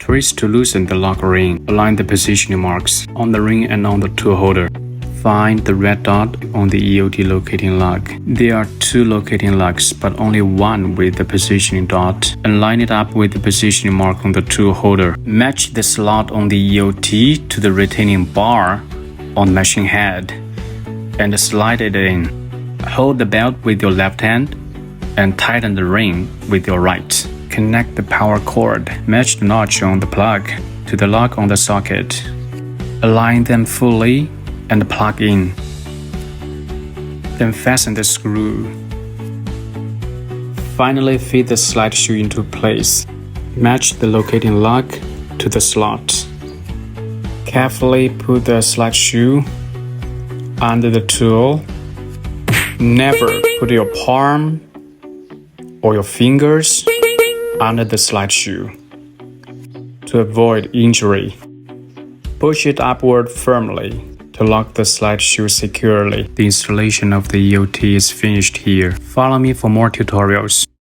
Twist to loosen the lock ring. Align the positioning marks on the ring and on the tool holder. Find the red dot on the EOT locating lock. There are 2 locating locks, but only one with the positioning dot. And line it up with the positioning mark on the tool holder. Match the slot on the EOT to the retaining bar on the machine head and slide it in. Hold the belt with your left hand and tighten the ring with your right. Connect the power cord. Match the notch on the plug to the lock on the socket. Align them fully and plug in. Then fasten the screw. Finally, fit the slide shoe into place. Match the locating lock to the slot. Carefully put the slide shoe under the tool. Never put your palm or your fingers under the slide shoe to avoid injury. Push it upward firmly to lock the slide shoe securely. The installation of the EOT is finished here. Follow me for more tutorials.